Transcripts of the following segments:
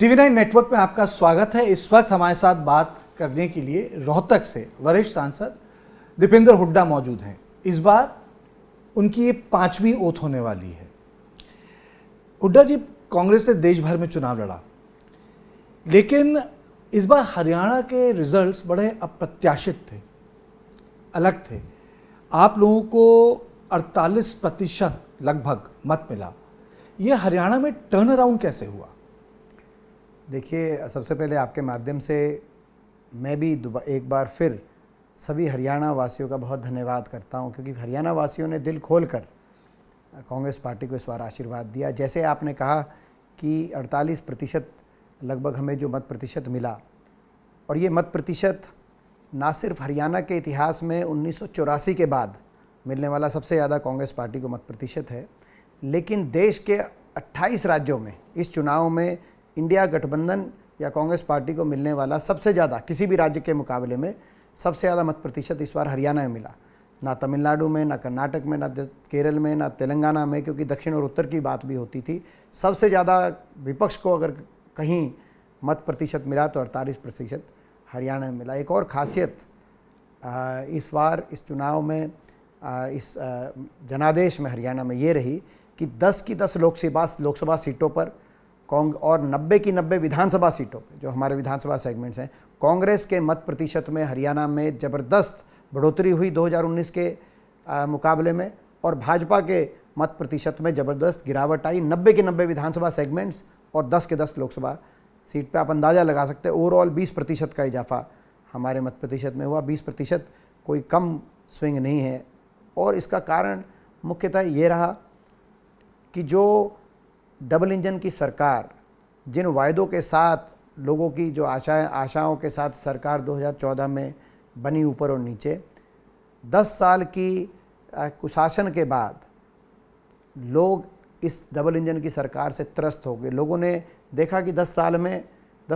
TV9 network में आपका स्वागत है। इस वक्त हमारे साथ बात करने के लिए रोहतक से वरिष्ठ सांसद दीपेंद्र हुड्डा मौजूद हैं। इस बार उनकी ये 5वीं ओथ होने वाली है। हुड्डा जी, कांग्रेस ने देश भर में चुनाव लड़ा, लेकिन इस बार हरियाणा के रिजल्ट्स बड़े अप्रत्याशित थे, अलग थे। आप लोगों को 48% लगभग मत मिला। ये हरियाणा में टर्न अराउंड कैसे हुआ? देखिए, सबसे पहले आपके माध्यम से मैं भी एक बार फिर सभी हरियाणा वासियों का बहुत धन्यवाद करता हूं, क्योंकि हरियाणा वासियों ने दिल खोलकर कांग्रेस पार्टी को इस बार आशीर्वाद दिया। जैसे आपने कहा कि 48% लगभग हमें जो मत प्रतिशत मिला, और ये मत प्रतिशत ना सिर्फ हरियाणा के इतिहास में 1984 के बाद मिलने वाला सबसे ज़्यादा कांग्रेस पार्टी को मत प्रतिशत है, लेकिन देश के 28 राज्यों में इस चुनाव में इंडिया गठबंधन या कांग्रेस पार्टी को मिलने वाला सबसे ज़्यादा, किसी भी राज्य के मुकाबले में सबसे ज़्यादा मत प्रतिशत इस बार हरियाणा में मिला। ना तमिलनाडु में, ना कर्नाटक में, ना केरल में, ना तेलंगाना में, क्योंकि दक्षिण और उत्तर की बात भी होती थी। सबसे ज़्यादा विपक्ष को अगर कहीं मत प्रतिशत मिला तो 48% हरियाणा में मिला। एक और खासियत इस बार इस चुनाव में, इस जनादेश में हरियाणा में ये रही कि 10 की 10 लोकसभा सीटों पर और 90 की 90 विधानसभा सीटों पे, जो हमारे विधानसभा सेगमेंट्स हैं, कांग्रेस के मत प्रतिशत में हरियाणा में ज़बरदस्त बढ़ोतरी हुई 2019 के मुकाबले में, और भाजपा के मत प्रतिशत में ज़बरदस्त गिरावट आई। 90 के 90 विधानसभा सेगमेंट्स और 10 के 10 लोकसभा सीट पे आप अंदाज़ा लगा सकते हैं। ओवरऑल 20% का इजाफा हमारे मत प्रतिशत में हुआ। 20% कोई कम स्विंग नहीं है, और इसका कारण मुख्यतः ये रहा कि जो डबल इंजन की सरकार, जिन वायदों के साथ लोगों की जो आशाओं के साथ सरकार 2014 में बनी ऊपर और नीचे, 10 साल की कुशासन के बाद लोग इस डबल इंजन की सरकार से त्रस्त हो गए। लोगों ने देखा कि 10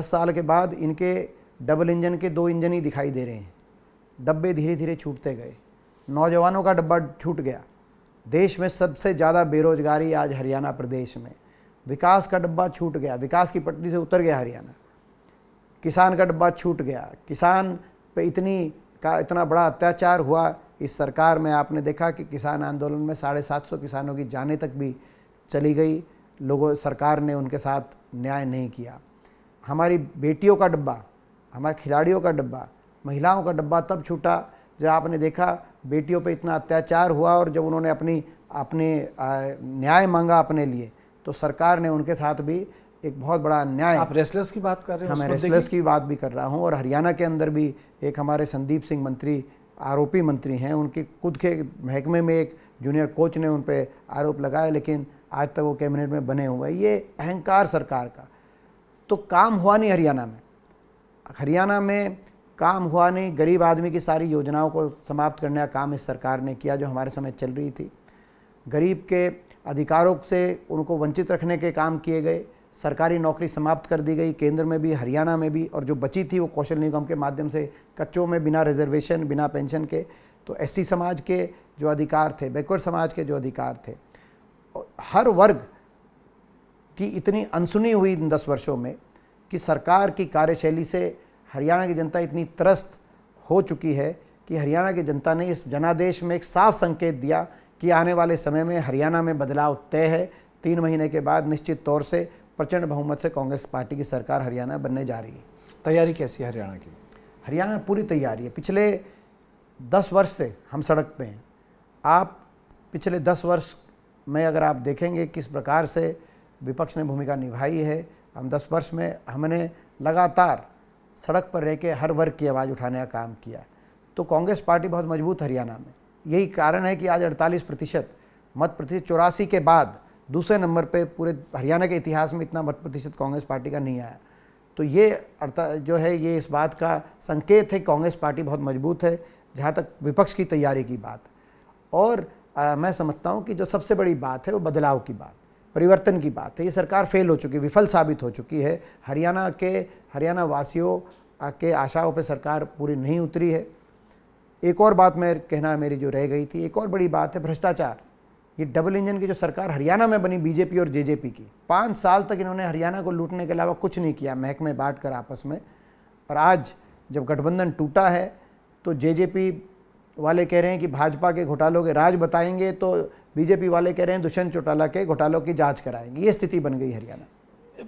साल के बाद इनके डबल इंजन के 2 इंजन ही दिखाई दे रहे हैं। डब्बे धीरे धीरे छूटते गए, नौजवानों का डब्बा छूट गया। देश में सबसे ज़्यादा बेरोजगारी आज हरियाणा प्रदेश में। विकास का डब्बा छूट गया, विकास की पटरी से उतर गया हरियाणा। किसान का डब्बा छूट गया, किसान पे इतना बड़ा अत्याचार हुआ इस सरकार में। आपने देखा कि किसान आंदोलन में 750 किसानों की जानें तक भी चली गई। सरकार ने उनके साथ न्याय नहीं किया। हमारी बेटियों का डब्बा, हमारे खिलाड़ियों का डब्बा, महिलाओं का डब्बा तब छूटा जब आपने देखा बेटियों पे इतना अत्याचार हुआ, और जब उन्होंने अपने न्याय मांगा अपने लिए, तो सरकार ने उनके साथ भी एक बहुत बड़ा अन्याय। आप रेसलर्स की बात कर रहे हैं? मैं रेसलर्स की बात भी कर रहा हूं। और हरियाणा के अंदर भी एक हमारे संदीप सिंह मंत्री आरोपी मंत्री हैं, उनके खुद के महकमे में एक जूनियर कोच ने उन पर आरोप लगाया, लेकिन आज तक वो कैबिनेट में बने हुए। ये अहंकार सरकार का। तो काम हुआ नहीं हरियाणा में काम हुआ नहीं। गरीब आदमी की सारी योजनाओं को समाप्त करने का काम इस सरकार ने किया, जो हमारे समय चल रही थी। गरीब के अधिकारों से उनको वंचित रखने के काम किए गए। सरकारी नौकरी समाप्त कर दी गई, केंद्र में भी हरियाणा में भी, और जो बची थी वो कौशल निगम के माध्यम से कच्चों में बिना रिजर्वेशन, बिना पेंशन के। तो एससी समाज के जो अधिकार थे, बैकवर्ड समाज के जो अधिकार थे, हर वर्ग की इतनी अनसुनी हुई इन 10 वर्षों में कि सरकार की कार्यशैली से हरियाणा की जनता इतनी त्रस्त हो चुकी है कि हरियाणा की जनता ने इस जनादेश में एक साफ संकेत दिया कि आने वाले समय में हरियाणा में बदलाव तय है। 3 महीने के बाद निश्चित तौर से प्रचंड बहुमत से कांग्रेस पार्टी की सरकार हरियाणा बनने जा रही है। तैयारी कैसी है हरियाणा की? हरियाणा पूरी तैयारी है। पिछले 10 वर्ष से हम सड़क पे हैं। आप पिछले 10 वर्ष में अगर आप देखेंगे किस प्रकार से विपक्ष ने भूमिका निभाई है, हम 10 वर्ष में हमने लगातार सड़क पर रह के हर वर्ग की आवाज़ उठाने का काम किया। तो कांग्रेस पार्टी बहुत मजबूत हरियाणा में। यही कारण है कि आज 48% मत प्रतिशत, 84 के बाद दूसरे नंबर पे पूरे हरियाणा के इतिहास में इतना मत प्रतिशत कांग्रेस पार्टी का नहीं आया। तो ये जो है, ये इस बात का संकेत है कि कांग्रेस पार्टी बहुत मजबूत है। जहाँ तक विपक्ष की तैयारी की बात, और मैं समझता हूँ कि जो सबसे बड़ी बात है वो बदलाव की बात, परिवर्तन की बात है। ये सरकार फेल हो चुकी, विफल साबित हो चुकी है। हरियाणा वासियों के आशाओं पे सरकार पूरी नहीं उतरी है। एक और बात मैं कहना मेरी जो रह गई थी, एक और बड़ी बात है भ्रष्टाचार। ये डबल इंजन की जो सरकार हरियाणा में बनी बीजेपी और जेजेपी की, 5 साल तक इन्होंने हरियाणा को लूटने के अलावा कुछ नहीं किया, महकमे बांट कर आपस में। और आज जब गठबंधन टूटा है तो जेजेपी वाले कह रहे हैं कि भाजपा के घोटालों के राज बताएंगे, तो बीजेपी वाले कह रहे हैं दुष्यंत चौटाला के घोटालों की जांच कराएंगे। ये स्थिति बन गई हरियाणा।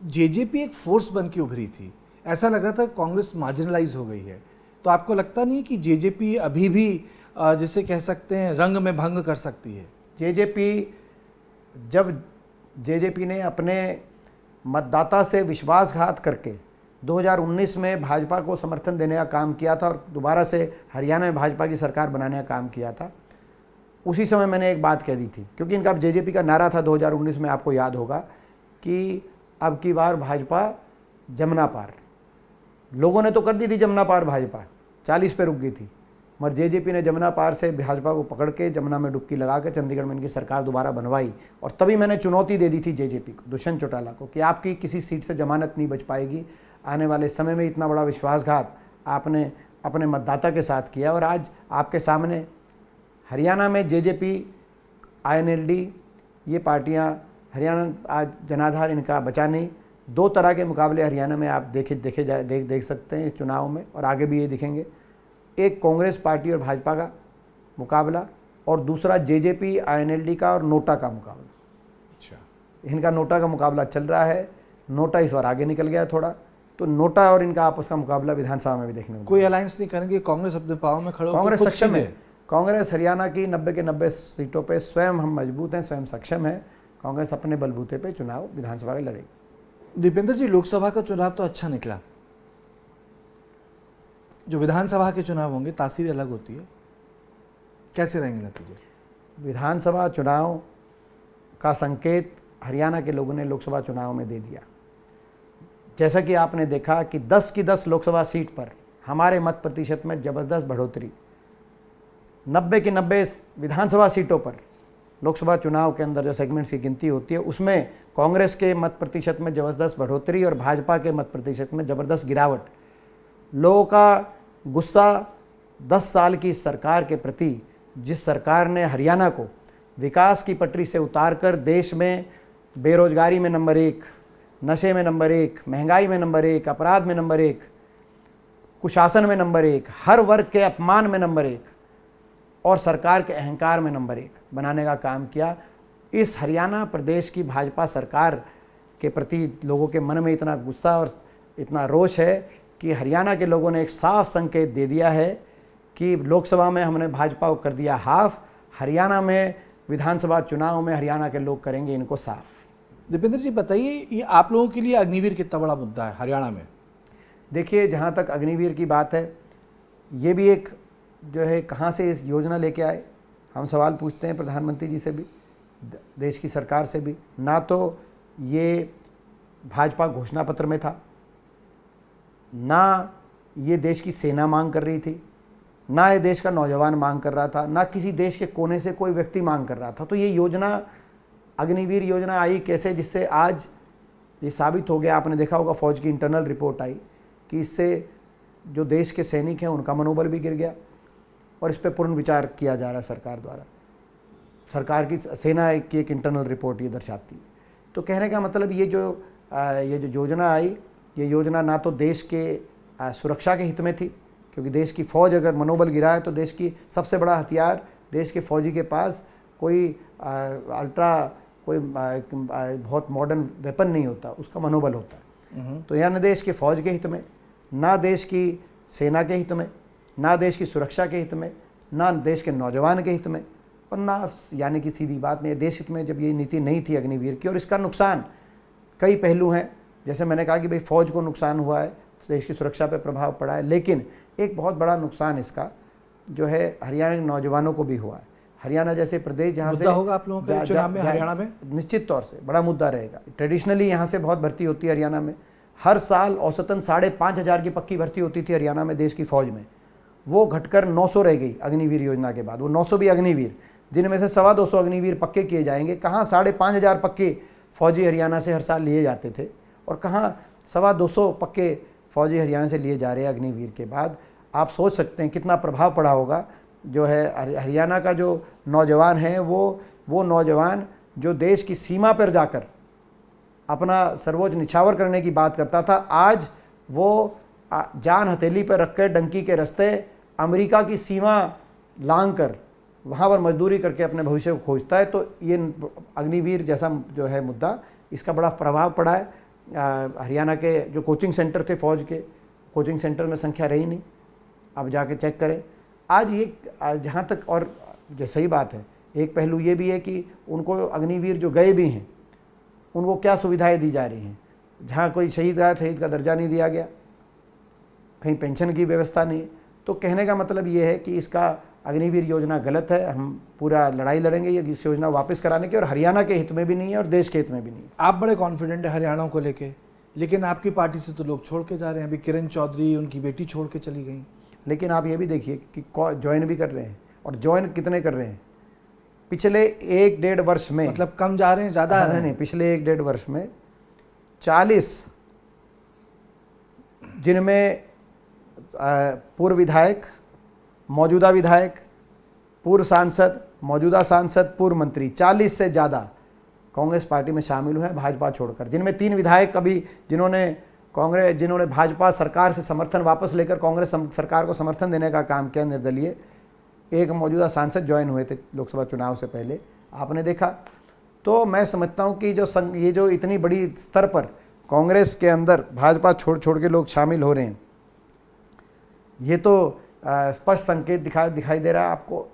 जेजेपी एक फोर्स बन के उभरी थी, ऐसा लग रहा था कांग्रेस मार्जिनलाइज हो गई है, तो आपको लगता नहीं कि जेजेपी अभी भी जिसे कह सकते हैं रंग में भंग कर सकती है? जब जेजेपी ने अपने मतदाता से विश्वासघात करके 2019 में भाजपा को समर्थन देने का काम किया था और दोबारा से हरियाणा में भाजपा की सरकार बनाने का काम किया था, उसी समय मैंने एक बात कह दी थी, क्योंकि इनका जेजेपी का नारा था 2019 में, आपको याद होगा, कि अब की बार भाजपा जमुना पार। लोगों ने तो कर दी थी जमुना पार, भाजपा 40 पे रुक गई थी, मगर जेजेपी ने जमुना पार से भाजपा को पकड़ के जमुना में डुबकी लगा के चंडीगढ़ में इनकी सरकार दोबारा बनवाई। और तभी मैंने चुनौती दे दी थी जेजेपी को, दुष्यंत चौटाला को, कि आपकी किसी सीट से जमानत नहीं बच पाएगी। आने वाले समय में इतना बड़ा विश्वासघात आपने अपने मतदाता के साथ किया। और आज आपके सामने हरियाणा में जेजेपी, आईएनएलडी, ये पार्टियां, हरियाणा आज जनाधार इनका बचा नहीं। 2 तरह के मुकाबले हरियाणा में आप देख सकते हैं इस चुनाव में, और आगे भी ये दिखेंगे। एक कांग्रेस पार्टी और भाजपा का मुकाबला, और दूसरा जेजेपी, आईएनएलडी का और नोटा का मुकाबला। अच्छा, इनका नोटा का मुकाबला चल रहा है। नोटा इस बार आगे निकल गया थोड़ा, तो नोटा और इनका आपस का मुकाबला विधानसभा में भी देखने को। कोई अलायंस नहीं करेंगे? कांग्रेस अपने पाँव में खड़े, कांग्रेस सक्षम है। कांग्रेस हरियाणा की 90 के 90 सीटों पे स्वयं हम मजबूत हैं, स्वयं सक्षम है। कांग्रेस अपने बलबूते पे चुनाव विधानसभा का लड़ेगी। दीपेंद्र जी, लोकसभा का चुनाव तो अच्छा निकला, जो विधानसभा के चुनाव होंगे तासीर अलग होती है, कैसे रहेंगे नतीजे? विधानसभा चुनाव का संकेत हरियाणा के लोगों ने लोकसभा चुनाव में दे दिया। जैसा कि आपने देखा कि 10 की 10 लोकसभा सीट पर हमारे मत प्रतिशत में ज़बरदस्त बढ़ोतरी, 90 की 90 विधानसभा सीटों पर लोकसभा चुनाव के अंदर जो सेगमेंट्स की गिनती होती है उसमें कांग्रेस के मत प्रतिशत में ज़बरदस्त बढ़ोतरी और भाजपा के मत प्रतिशत में ज़बरदस्त गिरावट। लोगों का गुस्सा 10 साल की सरकार के प्रति, जिस सरकार ने हरियाणा को विकास की पटरी से उतारकर देश में बेरोजगारी में नंबर 1, नशे में नंबर 1, महंगाई में नंबर 1, अपराध में नंबर 1, कुशासन में नंबर 1, हर वर्ग के अपमान में नंबर 1 और सरकार के अहंकार में नंबर 1 बनाने का काम किया। इस हरियाणा प्रदेश की भाजपा सरकार के प्रति लोगों के मन में इतना गुस्सा और इतना रोष है कि हरियाणा के लोगों ने एक साफ संकेत दे दिया है कि लोकसभा में हमने भाजपा को कर दिया हाफ, हरियाणा में विधानसभा चुनाव में हरियाणा के लोग करेंगे इनको साफ। दीपेंद्र जी बताइए, ये आप लोगों के लिए अग्निवीर कितना बड़ा मुद्दा है हरियाणा में? देखिए, जहाँ तक अग्निवीर की बात है, ये भी एक जो है कहाँ से इस योजना लेके आए, हम सवाल पूछते हैं प्रधानमंत्री जी से भी, देश की सरकार से भी। ना तो ये भाजपा घोषणा पत्र में था, ना ये देश की सेना मांग कर रही थी, ना ये देश का नौजवान मांग कर रहा था, ना किसी देश के कोने से कोई व्यक्ति मांग कर रहा था। तो ये योजना, अग्निवीर योजना आई कैसे, जिससे आज ये साबित हो गया। आपने देखा होगा फौज की इंटरनल रिपोर्ट आई कि इससे जो देश के सैनिक हैं उनका मनोबल भी गिर गया, और इस पर पूर्ण विचार किया जा रहा है सरकार द्वारा। सरकार की सेना की एक इंटरनल रिपोर्ट ये दर्शाती है। तो कहने का मतलब ये जो योजना आई, ये योजना ना तो देश के सुरक्षा के हित में थी, क्योंकि देश की फ़ौज अगर मनोबल गिरा है तो देश की सबसे बड़ा हथियार देश के फौजी के पास कोई बहुत मॉडर्न वेपन नहीं होता, उसका मनोबल होता है। तो यह न देश के फौज के हित में, ना देश की सेना के हित में, ना देश की सुरक्षा के हित में, ना देश के नौजवान के हित में, और ना, यानी कि सीधी बात नहीं, देश हित में जब ये नीति नहीं थी अग्निवीर की। और इसका नुकसान कई पहलू हैं, जैसे मैंने कहा कि भाई फौज को नुकसान हुआ है, देश की सुरक्षा पर प्रभाव पड़ा है, लेकिन एक बहुत बड़ा नुकसान इसका जो है हरियाणा के नौजवानों को भी हुआ है। हरियाणा जैसे प्रदेश जहाँ से होगा आप लोगों के चुनाव में हरियाणा में निश्चित तौर से बड़ा मुद्दा रहेगा। ट्रेडिशनली यहाँ से बहुत भर्ती होती है हरियाणा में, हर साल औसतन 5,500 की पक्की भर्ती होती थी हरियाणा में देश की फौज में, वो घटकर 900 रह गई अग्निवीर योजना के बाद। वो 900 भी अग्निवीर, जिनमें से 225 अग्निवीर पक्के किए जाएंगे। कहाँ 5,500 पक्के फौजी हरियाणा से हर साल लिए जाते थे, और कहाँ 225 पक्के फौजी हरियाणा से लिए जा रहे हैं अग्निवीर के बाद। आप सोच सकते हैं कितना प्रभाव पड़ा होगा जो है हरियाणा का जो नौजवान है वो नौजवान जो देश की सीमा पर जाकर अपना सर्वोच्च निछावर करने की बात करता था, आज वो जान हथेली पर रख कर डंकी के रास्ते अमेरिका की सीमा लांघ कर वहाँ पर मजदूरी करके अपने भविष्य को खोजता है। तो ये अग्निवीर जैसा जो है मुद्दा, इसका बड़ा प्रभाव पड़ा है। हरियाणा के जो कोचिंग सेंटर थे फौज के, कोचिंग सेंटर में संख्या रही नहीं, अब जाके चेक करें। आज ये जहाँ तक, और जो सही बात है, एक पहलू ये भी है कि उनको अग्निवीर जो गए भी हैं उनको क्या सुविधाएं दी जा रही हैं। जहाँ कोई शहीद गया, शहीद का दर्जा नहीं दिया गया, कहीं पेंशन की व्यवस्था नहीं। तो कहने का मतलब ये है कि इसका अग्निवीर योजना गलत है। हम पूरा लड़ाई लड़ेंगे ये इस योजना वापस कराने की, और हरियाणा के हित में भी नहीं है और देश के हित में भी नहीं है। आप बड़े कॉन्फिडेंट है हरियाणा को लेके, लेकिन आपकी पार्टी से तो लोग छोड़ के जा रहे हैं। अभी किरण चौधरी, उनकी बेटी छोड़ के चली गई। लेकिन आप ये भी देखिए कि ज्वाइन भी कर रहे हैं, और ज्वाइन कितने कर रहे हैं पिछले 1-1.5 वर्ष में। मतलब कम जा रहे हैं, ज़्यादा नहीं, पिछले 1-1.5 वर्ष में 40, जिनमें पूर्व विधायक, मौजूदा विधायक, पूर्व सांसद, मौजूदा सांसद, पूर्व मंत्री, 40 से ज़्यादा कांग्रेस पार्टी में शामिल हुए हैं भाजपा छोड़कर। जिनमें 3 विधायक कभी जिन्होंने भाजपा सरकार से समर्थन वापस लेकर कांग्रेस सरकार को समर्थन देने का काम किया, निर्दलीय। एक मौजूदा सांसद ज्वाइन हुए थे लोकसभा चुनाव से पहले, आपने देखा। तो मैं समझता हूँ कि ये जो इतनी बड़ी स्तर पर कांग्रेस के अंदर भाजपा छोड़ के लोग शामिल हो रहे हैं, ये तो स्पष्ट संकेत दिखाई दे रहा है आपको।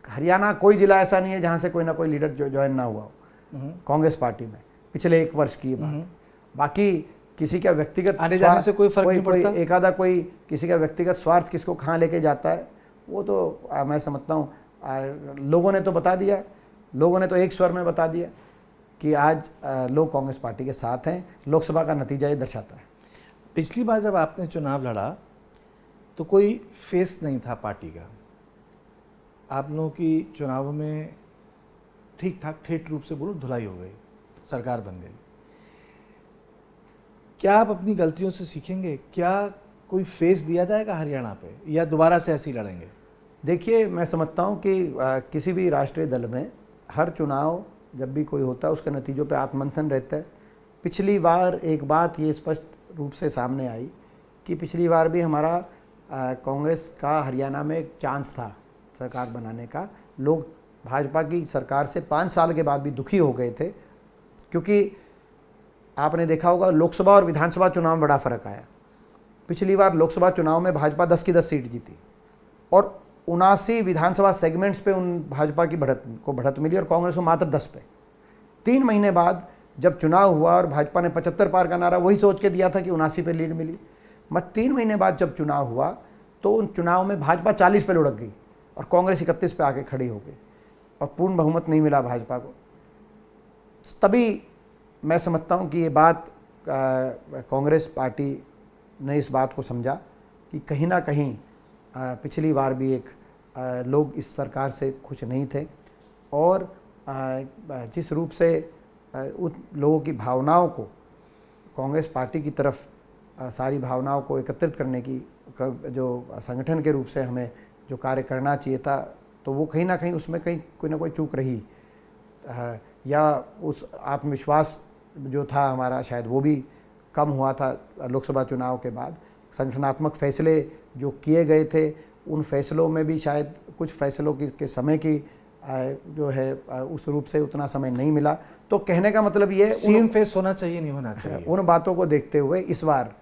हरियाणा कोई जिला ऐसा नहीं है जहाँ से कोई ना कोई लीडर ज्वाइन ना हुआ हो कांग्रेस पार्टी में पिछले 1 वर्ष की बात। बाकी किसी का व्यक्तिगत आने जाने से कोई फर्क नहीं पड़ता। एक आधा कोई किसी का व्यक्तिगत स्वार्थ किसको कहाँ लेके जाता है, वो तो मैं समझता हूँ लोगों ने तो बता दिया, लोगों ने तो एक स्वर में बता दिया कि आज लोग कांग्रेस पार्टी के साथ हैं। लोकसभा का नतीजा ये दर्शाता है। पिछली बार जब आपने चुनाव लड़ा तो कोई फेस नहीं था पार्टी का। आप लोगों की चुनाव में ठीक ठाक, ठेठ रूप से बोलो, धुलाई हो गई, सरकार बन गई। क्या आप अपनी गलतियों से सीखेंगे? क्या कोई फेस दिया जाएगा हरियाणा पे, या दोबारा से ऐसे ही लड़ेंगे? देखिए, मैं समझता हूँ कि किसी भी राष्ट्रीय दल में हर चुनाव जब भी कोई होता है उसके नतीजों पे आत्ममंथन रहता है। पिछली बार एक बात ये स्पष्ट रूप से सामने आई कि पिछली बार भी हमारा कांग्रेस का हरियाणा में एक चांस था सरकार बनाने का। लोग भाजपा की सरकार से 5 साल के बाद भी दुखी हो गए थे, क्योंकि आपने देखा होगा लोकसभा और विधानसभा चुनाव में बड़ा फ़र्क आया। पिछली बार लोकसभा चुनाव में भाजपा 10 की 10 सीट जीती, और 79 विधानसभा सेगमेंट्स पे उन भाजपा की बढ़त मिली, और कांग्रेस को मात्र 10 पे। 3 महीने बाद जब चुनाव हुआ और भाजपा ने 75 पार का नारा वही सोच के दिया था कि 79 पे लीड मिली, मत 3 महीने बाद जब चुनाव हुआ तो उन चुनाव में भाजपा 40 पे लुढ़क गई और कांग्रेस 31 पे आके खड़ी हो गई, और पूर्ण बहुमत नहीं मिला भाजपा को। तभी मैं समझता हूँ कि ये बात कांग्रेस पार्टी ने इस बात को समझा कि कहीं ना कहीं पिछली बार भी लोग इस सरकार से खुश नहीं थे, और जिस रूप से उन लोगों की भावनाओं को, कांग्रेस पार्टी की तरफ सारी भावनाओं को एकत्रित करने की जो संगठन के रूप से हमें जो कार्य करना चाहिए था, तो वो कहीं ना कहीं उसमें कोई ना कोई चूक रही, या उस आत्मविश्वास जो था हमारा शायद वो भी कम हुआ था लोकसभा चुनाव के बाद। संगठनात्मक फैसले जो किए गए थे उन फैसलों में भी शायद कुछ फैसलों के समय की जो है उस रूप से उतना समय नहीं मिला। तो कहने का मतलब ये सीएम फेस होना चाहिए, नहीं होना चाहिए, उन बातों को देखते हुए इस बार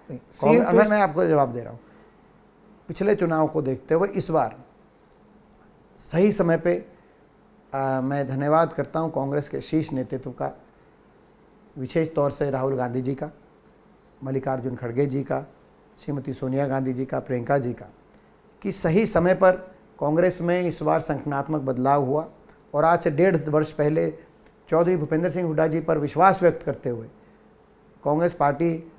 मैं आपको जवाब दे रहा हूँ, पिछले चुनाव को देखते हुए इस बार सही समय पे मैं धन्यवाद करता हूँ कांग्रेस के शीर्ष नेतृत्व का, विशेष तौर से राहुल गांधी जी का, मल्लिकार्जुन खड़गे जी का, श्रीमती सोनिया गांधी जी का, प्रियंका जी का, कि सही समय पर कांग्रेस में इस बार संगठनात्मक बदलाव हुआ। और आज से 1.5 वर्ष पहले चौधरी भूपेंद्र सिंह हुड्डा जी पर विश्वास व्यक्त करते हुए कांग्रेस पार्टी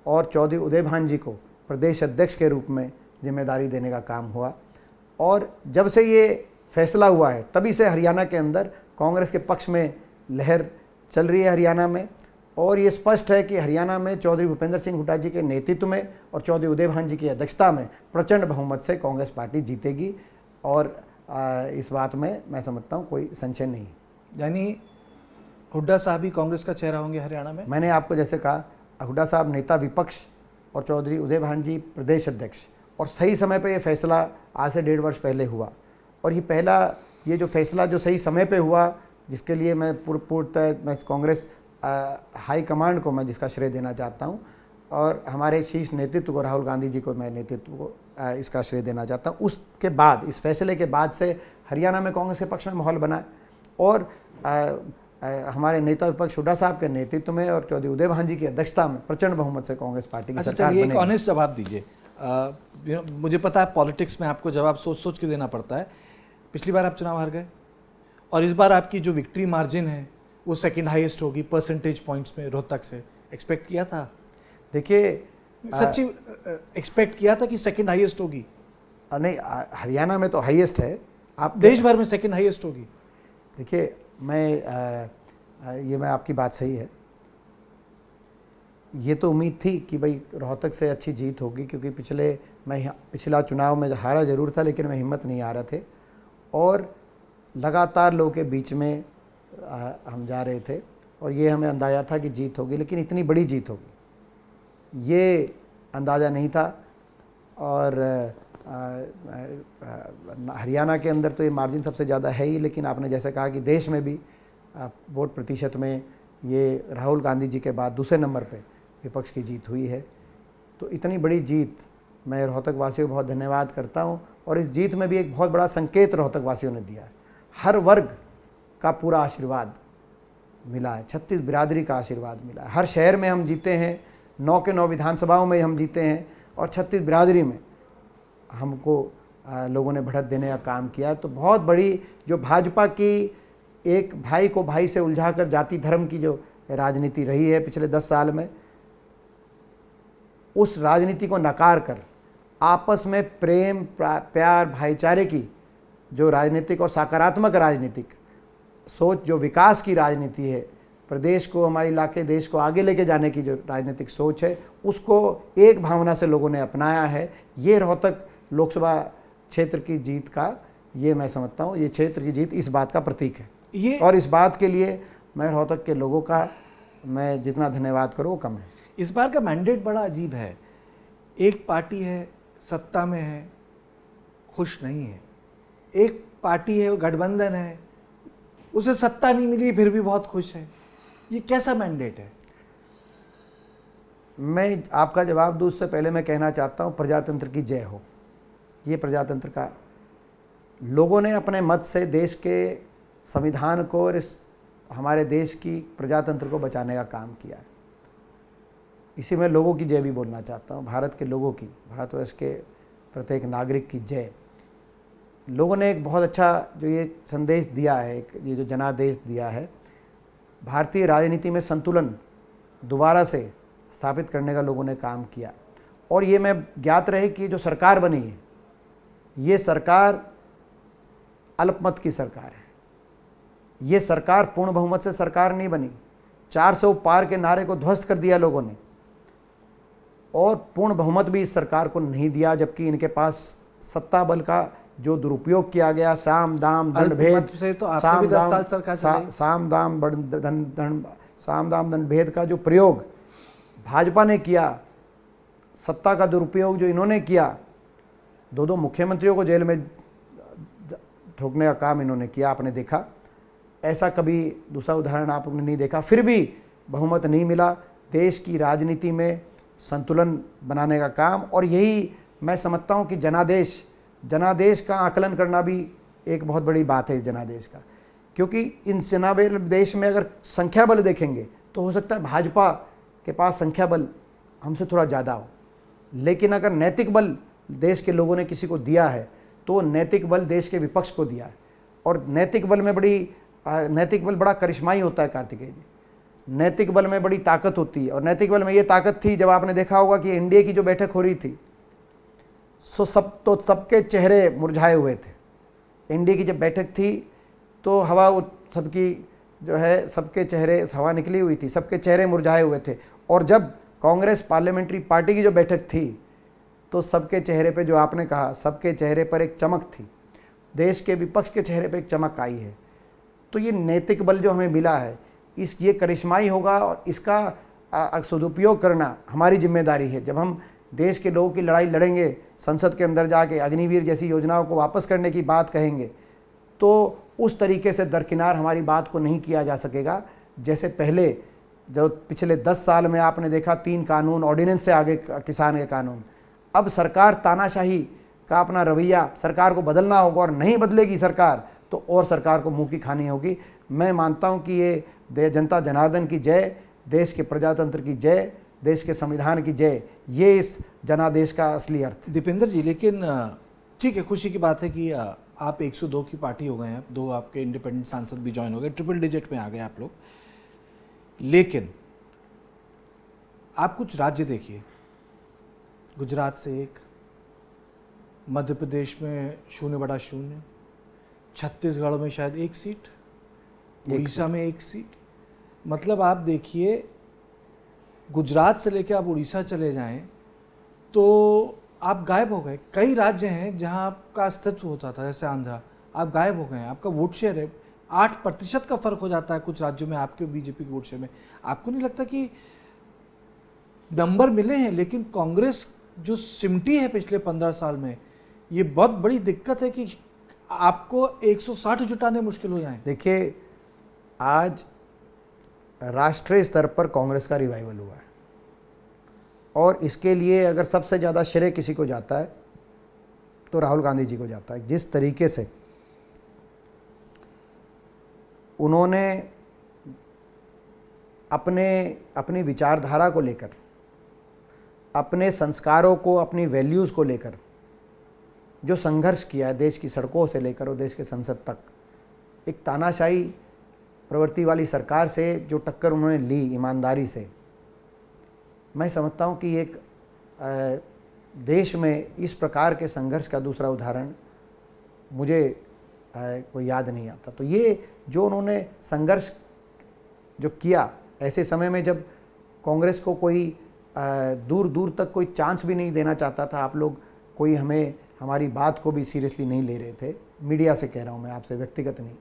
और चौधरी उदय भान जी को प्रदेश अध्यक्ष के रूप में जिम्मेदारी देने का काम हुआ। और जब से ये फैसला हुआ है तभी से हरियाणा के अंदर कांग्रेस के पक्ष में लहर चल रही है हरियाणा में, और ये स्पष्ट है कि हरियाणा में चौधरी भूपेंद्र सिंह हुड्डा जी के नेतृत्व में और चौधरी उदय भान जी की अध्यक्षता में प्रचंड बहुमत से कांग्रेस पार्टी जीतेगी। और इस बात में मैं समझता हूँ कोई संशय नहीं। यानी हुड्डा साहब ही कांग्रेस का चेहरा होंगे हरियाणा में? मैंने आपको जैसे कहा, हुड्डा साहब नेता विपक्ष और चौधरी उदय भान जी प्रदेश अध्यक्ष, और सही समय पे ये फैसला आज से 1.5 वर्ष पहले हुआ। और ये जो फैसला जो सही समय पे हुआ, जिसके लिए मैं पूर्णतः मैं कांग्रेस हाई कमांड को मैं जिसका श्रेय देना चाहता हूँ, और हमारे शीर्ष नेतृत्व को, राहुल गांधी जी को मैं नेतृत्व को इसका श्रेय देना चाहता हूँ। उसके बाद, इस फैसले के बाद से हरियाणा में कांग्रेस के पक्ष में माहौल बना है, और हमारे नेता विपक्ष हुड्डा साहब के नेतृत्व में और चौधरी उदय भान जी की अध्यक्षता में प्रचंड बहुमत से कांग्रेस पार्टी की सरकार बनेगी। एक ऑनेस्ट जवाब दीजिए। मुझे पता है पॉलिटिक्स में आपको जवाब सोच सोच के देना पड़ता है। पिछली बार आप चुनाव हार गए, और इस बार आपकी जो विक्ट्री मार्जिन है वो सेकंड हाईएस्ट होगी परसेंटेज पॉइंट्स में रोहतक से। एक्सपेक्ट किया था? देखिए, सच्ची एक्सपेक्ट किया था कि सेकंड हाईएस्ट होगी? नहीं, हरियाणा में तो हाईएस्ट है। आप देश भर में सेकंड हाईएस्ट होगी। देखिए, मैं आपकी बात सही है। ये तो उम्मीद थी कि भाई रोहतक से अच्छी जीत होगी, क्योंकि पिछला चुनाव में हारा जरूर था, लेकिन मैं हिम्मत नहीं हारा थे, और लगातार लोगों के बीच में हम जा रहे थे, और ये हमें अंदाज़ा था कि जीत होगी, लेकिन इतनी बड़ी जीत होगी ये अंदाज़ा नहीं था। और हरियाणा के अंदर तो ये मार्जिन सबसे ज़्यादा है ही, लेकिन आपने जैसे कहा कि देश में भी वोट प्रतिशत में ये राहुल गांधी जी के बाद दूसरे नंबर पे विपक्ष की जीत हुई है। तो इतनी बड़ी जीत, मैं रोहतक वासियों को बहुत धन्यवाद करता हूँ, और इस जीत में भी एक बहुत बड़ा संकेत रोहतक वासियों ने दिया है। हर वर्ग का पूरा आशीर्वाद मिला है, 36 बिरादरी का आशीर्वाद मिला है। हर शहर में हम जीते हैं, 9 के 9 विधानसभाओं में हम जीते हैं, और 36 बिरादरी में हमको लोगों ने बढ़त देने का काम किया। तो बहुत बड़ी जो भाजपा की एक भाई को भाई से उलझाकर जाति धर्म की जो राजनीति रही है पिछले 10 साल में, उस राजनीति को नकार कर आपस में प्रेम, प्यार, भाईचारे की जो राजनीतिक और सकारात्मक राजनीतिक सोच, जो विकास की राजनीति है, प्रदेश को, हमारे इलाके, देश को आगे लेके जाने की जो राजनीतिक सोच है, उसको एक भावना से लोगों ने अपनाया है। ये रोहतक लोकसभा क्षेत्र की जीत का, ये मैं समझता हूँ, ये क्षेत्र की जीत इस बात का प्रतीक है। और इस बात के लिए मैं रोहतक के लोगों का मैं जितना धन्यवाद करूँ वो कम है। इस बार का मैंडेट बड़ा अजीब है। एक पार्टी है सत्ता में है, खुश नहीं है। एक पार्टी है, गठबंधन है, उसे सत्ता नहीं मिली फिर भी बहुत खुश है। ये कैसा मैंडेट है? मैं आपका जवाब दूं उससे पहले मैं कहना चाहता हूं, प्रजातंत्र की जय हो। ये प्रजातंत्र का, लोगों ने अपने मत से देश के संविधान को और इस हमारे देश की प्रजातंत्र को बचाने का काम किया है। इसी में लोगों की जय भी बोलना चाहता हूँ, भारत के लोगों की, भारतवर्ष के प्रत्येक नागरिक की जय। लोगों ने एक बहुत अच्छा जो ये संदेश दिया है, ये जो जनादेश दिया है, भारतीय राजनीति में संतुलन दोबारा से स्थापित करने का लोगों ने काम किया। और ये मैं ज्ञात रहे कि जो सरकार बनी है, ये सरकार अल्पमत की सरकार है। ये सरकार पूर्ण बहुमत से सरकार नहीं बनी। 400 पार के नारे को ध्वस्त कर दिया लोगों ने, और पूर्ण बहुमत भी इस सरकार को नहीं दिया, जबकि इनके पास सत्ता बल का जो दुरुपयोग किया गया, साम दाम दंड भेद, साम दाम दंड भेद का जो प्रयोग भाजपा ने किया, सत्ता का दुरुपयोग जो इन्होंने किया, 2 मुख्यमंत्रियों को जेल में ठोकने का काम इन्होंने किया, आपने देखा। ऐसा कभी दूसरा उदाहरण आपने नहीं देखा। फिर भी बहुमत नहीं मिला। देश की राजनीति में संतुलन बनाने का काम, और यही मैं समझता हूँ कि जनादेश का आकलन करना भी एक बहुत बड़ी बात है इस जनादेश का। क्योंकि इन जनादेश में अगर संख्या बल देखेंगे तो हो सकता है भाजपा के पास संख्या बल हमसे थोड़ा ज़्यादा हो, लेकिन अगर नैतिक बल देश के लोगों ने किसी को दिया है तो नैतिक बल देश के विपक्ष को दिया है। और नैतिक बल बड़ा करिश्माई होता है कार्तिकेय जी। नैतिक बल में बड़ी ताकत होती है, और नैतिक बल में ये ताकत थी, जब आपने देखा होगा कि एनडीए की जो बैठक हो रही थी, सबके चेहरे मुरझाए हुए थे। एनडीए की जब बैठक थी तो हवा सबकी जो है, सबके चेहरे, हवा निकली हुई थी, सबके चेहरे मुरझाए हुए थे। और जब कांग्रेस पार्लियामेंट्री पार्टी की जो बैठक थी तो सबके चेहरे पे, जो आपने कहा, सबके चेहरे पर एक चमक थी। देश के विपक्ष के चेहरे पे एक चमक आई है। तो ये नैतिक बल जो हमें मिला है, ये करिश्माई होगा और इसका सदुपयोग करना हमारी जिम्मेदारी है। जब हम देश के लोगों की लड़ाई लड़ेंगे, संसद के अंदर जाके अग्निवीर जैसी योजनाओं को वापस करने की बात कहेंगे, तो उस तरीके से दरकिनार हमारी बात को नहीं किया जा सकेगा जैसे पहले जो पिछले 10 साल में आपने देखा 3 कानून ऑर्डिनेंस से आगे किसान के कानून। अब सरकार तानाशाही का अपना रवैया, सरकार को बदलना होगा और नहीं बदलेगी सरकार तो और सरकार को मुंह की खानी होगी। मैं मानता हूं कि ये जनता जनार्दन की जय, देश के प्रजातंत्र की जय, देश के संविधान की जय, ये इस जनादेश का असली अर्थ। दीपेंद्र जी, लेकिन ठीक है, खुशी की बात है कि आप 102 की पार्टी हो गए हैं, 2 आपके इंडिपेंडेंट सांसद भी ज्वाइन हो गए, ट्रिपल डिजिट में आ गए आप लोग। लेकिन आप कुछ राज्य देखिए, गुजरात से 1, मध्य प्रदेश में 0/0, छत्तीसगढ़ में शायद 1 सीट, उड़ीसा में 1 सीट। मतलब आप देखिए, गुजरात से लेकर आप उड़ीसा चले जाएं तो आप गायब हो गए। कई राज्य हैं जहां आपका अस्तित्व होता था, जैसे आंध्रा, आप गायब हो गए हैं। आपका वोट शेयर है 8% का फर्क हो जाता है कुछ राज्यों में आपके बीजेपी के वोट शेयर में। आपको नहीं लगता कि नंबर मिले हैं, लेकिन कांग्रेस जो सिमटी है पिछले 15 साल में, ये बहुत बड़ी दिक्कत है कि आपको 160 जुटाने मुश्किल हो जाए। देखिए, आज राष्ट्रीय स्तर पर कांग्रेस का रिवाइवल हुआ है और इसके लिए अगर सबसे ज़्यादा श्रेय किसी को जाता है तो राहुल गांधी जी को जाता है। जिस तरीके से उन्होंने अपनी विचारधारा को लेकर, अपने संस्कारों को, अपनी वैल्यूज़ को लेकर जो संघर्ष किया है, देश की सड़कों से लेकर और देश के संसद तक, एक तानाशाही प्रवृत्ति वाली सरकार से जो टक्कर उन्होंने ली ईमानदारी से, मैं समझता हूँ कि एक देश में इस प्रकार के संघर्ष का दूसरा उदाहरण मुझे कोई याद नहीं आता। तो ये जो उन्होंने संघर्ष जो किया ऐसे समय में जब कांग्रेस को कोई दूर दूर तक कोई चांस भी नहीं देना चाहता था, आप लोग कोई हमारी बात को भी सीरियसली नहीं ले रहे थे, मीडिया से कह रहा हूँ मैं, आपसे व्यक्तिगत नहीं,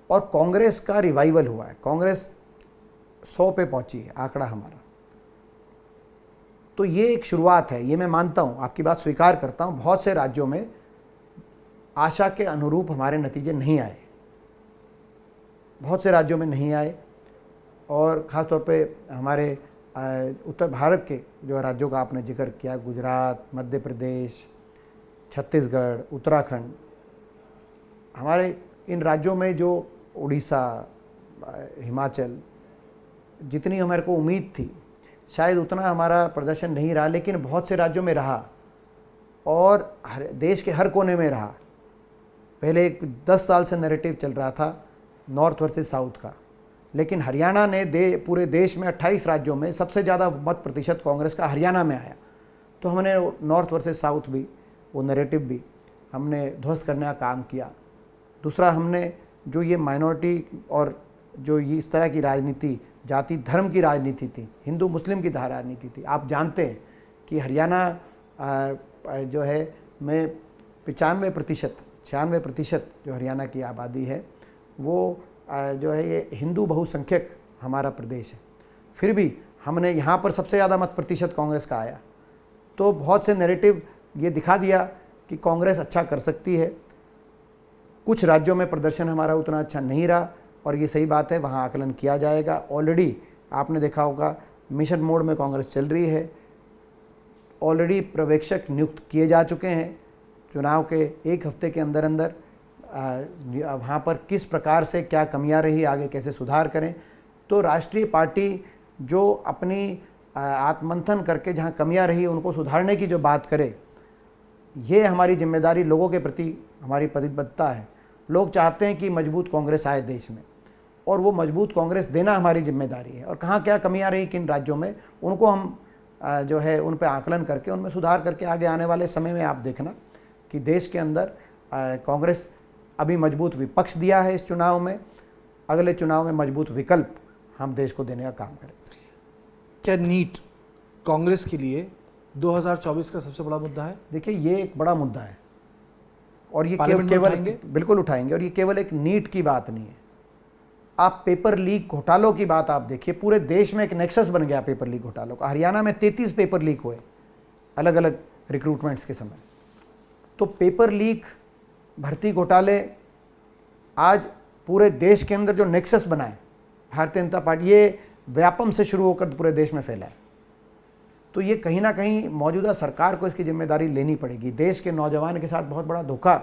और कांग्रेस का रिवाइवल हुआ है। कांग्रेस 100 पे पहुंची है आंकड़ा हमारा। तो ये एक शुरुआत है, ये मैं मानता हूँ, आपकी बात स्वीकार करता हूँ। बहुत से राज्यों में आशा के अनुरूप हमारे नतीजे नहीं आए, बहुत से राज्यों में नहीं आए, और ख़ास तौर पे हमारे उत्तर भारत के जो राज्यों का आपने जिक्र किया, गुजरात, मध्य प्रदेश, छत्तीसगढ़, उत्तराखंड, हमारे इन राज्यों में जो उड़ीसा, हिमाचल, जितनी हमारे को उम्मीद थी शायद उतना हमारा प्रदर्शन नहीं रहा, लेकिन बहुत से राज्यों में रहा और देश के हर कोने में रहा। पहले एक 10 साल से नैरेटिव चल रहा था नॉर्थ वर्सेस साउथ का, लेकिन हरियाणा ने पूरे देश में 28 राज्यों में सबसे ज़्यादा मत प्रतिशत कांग्रेस का हरियाणा में आया। तो हमने नॉर्थ वर्सेस साउथ भी, वो नैरेटिव भी हमने ध्वस्त करने का काम किया। दूसरा, हमने जो ये माइनॉरिटी और जो ये इस तरह की राजनीति, जाति धर्म की राजनीति थी, हिंदू मुस्लिम की राजनीति थी, आप जानते हैं कि हरियाणा जो है में 96% जो हरियाणा की आबादी है वो जो है ये हिंदू बहुसंख्यक हमारा प्रदेश है। फिर भी हमने यहाँ पर सबसे ज़्यादा मत प्रतिशत कांग्रेस का आया। तो बहुत से नैरेटिव ये दिखा दिया कि कांग्रेस अच्छा कर सकती है। कुछ राज्यों में प्रदर्शन हमारा उतना अच्छा नहीं रहा और ये सही बात है, वहाँ आकलन किया जाएगा। ऑलरेडी आपने देखा होगा मिशन मोड में कांग्रेस चल रही है, ऑलरेडी पर्यवेक्षक नियुक्त किए जा चुके हैं। चुनाव के 1 हफ्ते के अंदर अंदर वहाँ पर किस प्रकार से क्या कमियां रही, आगे कैसे सुधार करें। तो राष्ट्रीय पार्टी जो अपनी आत्ममंथन करके जहाँ कमियां रही उनको सुधारने की जो बात करे, ये हमारी जिम्मेदारी, लोगों के प्रति हमारी प्रतिबद्धता है। लोग चाहते हैं कि मजबूत कांग्रेस आए देश में और वो मजबूत कांग्रेस देना हमारी जिम्मेदारी है। और कहाँ क्या कमियां रही किन राज्यों में, उनको हम जो है उन पर आकलन करके उनमें सुधार करके आगे आने वाले समय में आप देखना कि देश के अंदर कांग्रेस अभी मजबूत विपक्ष दिया है इस चुनाव में, अगले चुनाव में मजबूत विकल्प हम देश को देने का काम करें। क्या नीट कांग्रेस के लिए 2024 का सबसे बड़ा मुद्दा है? देखिए, ये एक बड़ा मुद्दा है और ये पार्लियामेंट में केवल उठाएंगे? बिल्कुल उठाएंगे। और ये केवल एक नीट की बात नहीं है, आप पेपर लीक घोटालों की बात आप देखिए, पूरे देश में एक नेक्सस बन गया पेपर लीक घोटालों का। हरियाणा में 33 पेपर लीक हुए अलग अलग रिक्रूटमेंट्स के समय। तो पेपर लीक, भर्ती घोटाले, आज पूरे देश के अंदर जो नेक्सस बना है भारतीय जनता पार्टी, ये व्यापम से शुरू होकर पूरे देश में फैला है। तो ये कहीं ना कहीं मौजूदा सरकार को इसकी जिम्मेदारी लेनी पड़ेगी। देश के नौजवान के साथ बहुत बड़ा धोखा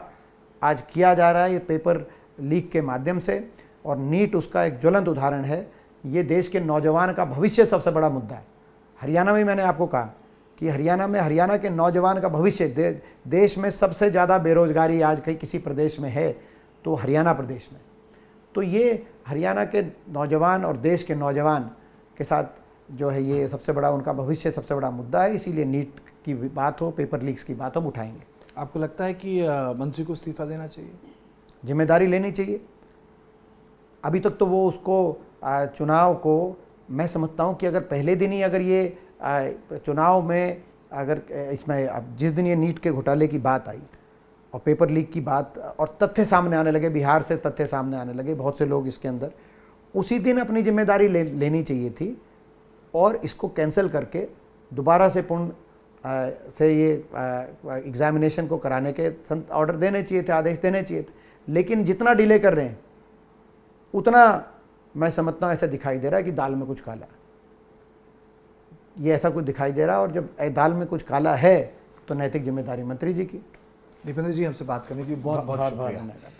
आज किया जा रहा है ये पेपर लीक के माध्यम से, और नीट उसका एक ज्वलंत उदाहरण है। ये देश के नौजवान का भविष्य सबसे बड़ा मुद्दा है। हरियाणा में मैंने आपको कहा कि हरियाणा के नौजवान का भविष्य, देश में सबसे ज़्यादा बेरोजगारी आज कहीं किसी प्रदेश में है तो हरियाणा प्रदेश में। तो ये हरियाणा के नौजवान और देश के नौजवान के साथ जो है ये सबसे बड़ा उनका भविष्य सबसे बड़ा मुद्दा है। इसीलिए नीट की बात हो, पेपर लीक्स की बात हो, हम उठाएंगे। आपको लगता है कि मंत्री को इस्तीफा देना चाहिए? जिम्मेदारी लेनी चाहिए। अभी तक तो वो उसको चुनाव को, मैं समझता हूँ कि अगर पहले दिन ही अगर ये चुनाव में अगर इसमें अब जिस दिन ये नीट के घोटाले की बात आई और पेपर लीक की बात और तथ्य सामने आने लगे, बिहार से तथ्य सामने आने लगे, बहुत से लोग इसके अंदर, उसी दिन अपनी जिम्मेदारी लेनी चाहिए थी और इसको कैंसिल करके दोबारा से पूर्ण से ये एग्जामिनेशन को कराने के ऑर्डर देने चाहिए थे, आदेश देने चाहिए थे। लेकिन जितना डिले कर रहे हैं उतना मैं समझता हूँ ऐसा दिखाई दे रहा है कि दाल में कुछ काला, ये ऐसा कुछ दिखाई दे रहा है। और जब दाल में कुछ काला है तो नैतिक जिम्मेदारी मंत्री जी की। दीपेंद्र जी, हमसे बात करने के लिए बहुत बहुत शुक्रिया। धन्यवाद।